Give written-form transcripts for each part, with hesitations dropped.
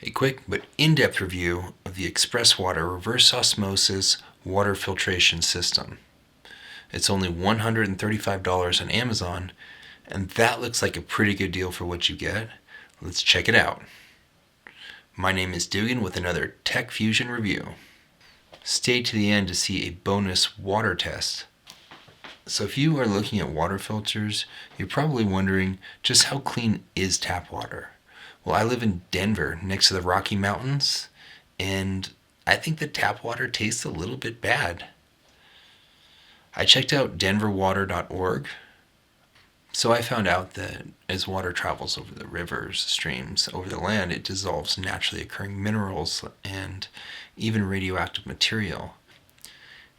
A quick but in-depth review of the Express Water Reverse Osmosis Water Filtration System. It's only $135 on Amazon, and that looks like a pretty good deal for what you get. Let's check it out. My name is Dugan with another Tech Fusion review. Stay to the end to see a bonus water test. So if you are looking at water filters, you're probably wondering just how clean is tap water? Well, I live in Denver next to the Rocky Mountains, and I think the tap water tastes a little bit bad. I checked out denverwater.org. So I found out that as water travels over the rivers, streams, over the land, it dissolves naturally occurring minerals and even radioactive material.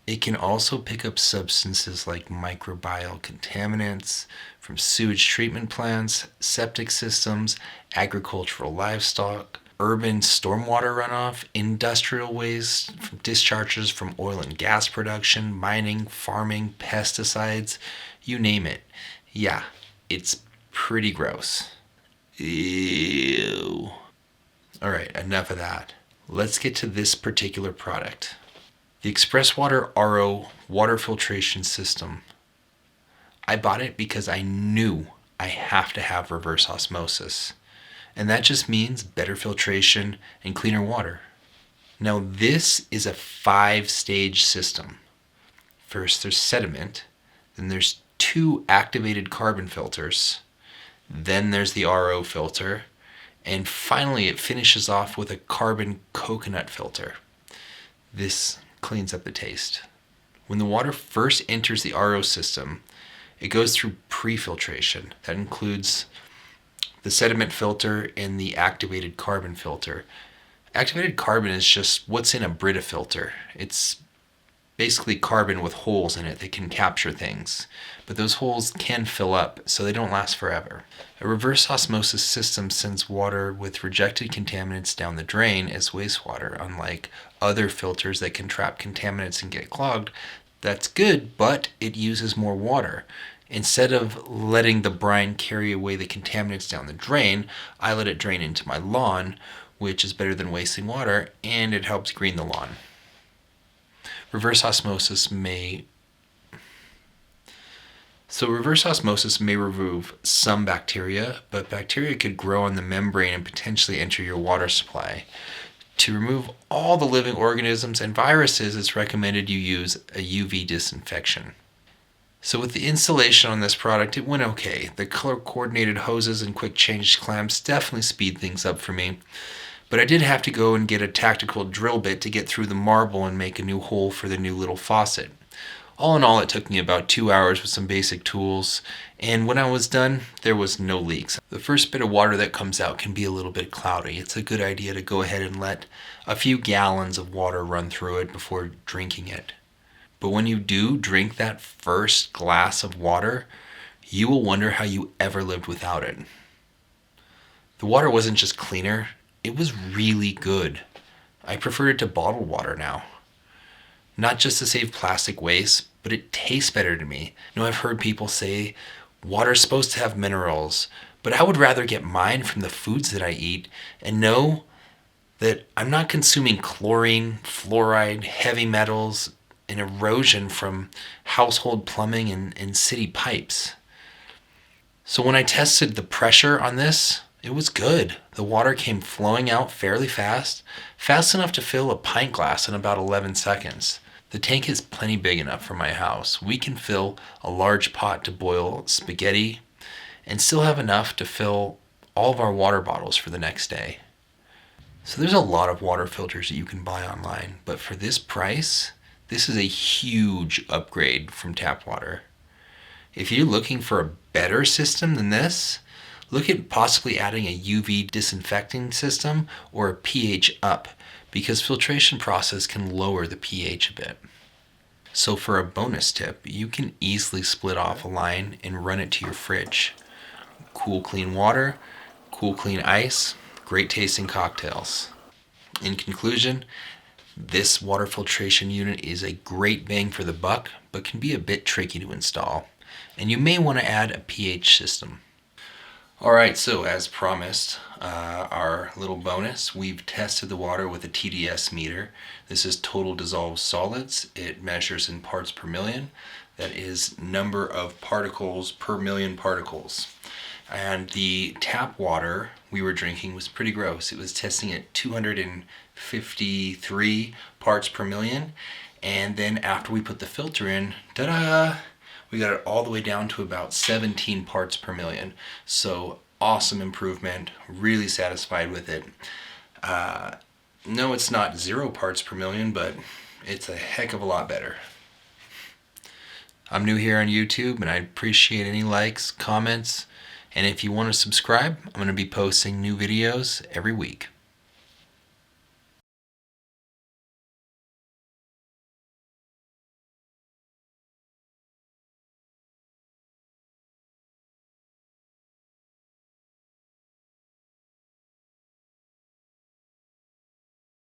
It can also pick up substances like microbial contaminants from sewage treatment plants, septic systems, agricultural livestock, urban stormwater runoff, industrial waste, from discharges from oil and gas production, mining, farming, pesticides, you name it. Yeah, it's pretty gross. Ew. Alright, enough of that. Let's get to this particular product. The Express Water RO Water Filtration System. I bought it because I knew I have to have reverse osmosis. And that just means better filtration and cleaner water. Now this is a 5-stage system. First there's sediment, then there's 2 activated carbon filters, then there's the RO filter, and finally it finishes off with a carbon coconut filter. This cleans up the taste. When the water first enters the RO system, it goes through pre-filtration. That includes the sediment filter and the activated carbon filter. Activated carbon is just what's in a Brita filter. It's basically carbon with holes in it that can capture things, but those holes can fill up, so they don't last forever. A reverse osmosis system sends water with rejected contaminants down the drain as wastewater, unlike other filters that can trap contaminants and get clogged. That's good, but it uses more water. Instead of letting the brine carry away the contaminants down the drain, I let it drain into my lawn, which is better than wasting water, and it helps green the lawn. Reverse osmosis may remove some bacteria, but bacteria could grow on the membrane and potentially enter your water supply. To remove all the living organisms and viruses, it's recommended you use a UV disinfection. So with the installation on this product, it went okay. The color-coordinated hoses and quick change clamps definitely speed things up for me. But I did have to go and get a tactical drill bit to get through the marble and make a new hole for the new little faucet. All in all, it took me about 2 hours with some basic tools, and when I was done, there was no leaks. The first bit of water that comes out can be a little bit cloudy. It's a good idea to go ahead and let a few gallons of water run through it before drinking it. But when you do drink that first glass of water, you will wonder how you ever lived without it. The water wasn't just cleaner, it was really good. I prefer it to bottled water now. Not just to save plastic waste, but it tastes better to me. You know, I've heard people say water's supposed to have minerals, but I would rather get mine from the foods that I eat and know that I'm not consuming chlorine, fluoride, heavy metals, and erosion from household plumbing and city pipes. So when I tested the pressure on this, it was good. The water came flowing out fairly fast enough to fill a pint glass in about 11 seconds. The tank is plenty big enough for my house. We can fill a large pot to boil spaghetti and still have enough to fill all of our water bottles for the next day. So there's a lot of water filters that you can buy online, but for this price, this is a huge upgrade from tap water. If you're looking for a better system than this, look at possibly adding a UV disinfecting system or a pH up, because filtration process can lower the pH a bit. So for a bonus tip, you can easily split off a line and run it to your fridge. Cool clean water, cool clean ice, great tasting cocktails. In conclusion, this water filtration unit is a great bang for the buck, but can be a bit tricky to install. And you may want to add a pH system. All right, so as promised, our little bonus, we've tested the water with a TDS meter. This is total dissolved solids. It measures in parts per million. That is number of particles per million particles. And the tap water we were drinking was pretty gross. It was testing at 253 parts per million. And then after we put the filter in, ta-da! We got it all the way down to about 17 parts per million. So awesome improvement, really satisfied with it. No, it's not 0 parts per million, but it's a heck of a lot better. I'm new here on YouTube and I appreciate any likes, comments, and if you want to subscribe, I'm going to be posting new videos every week.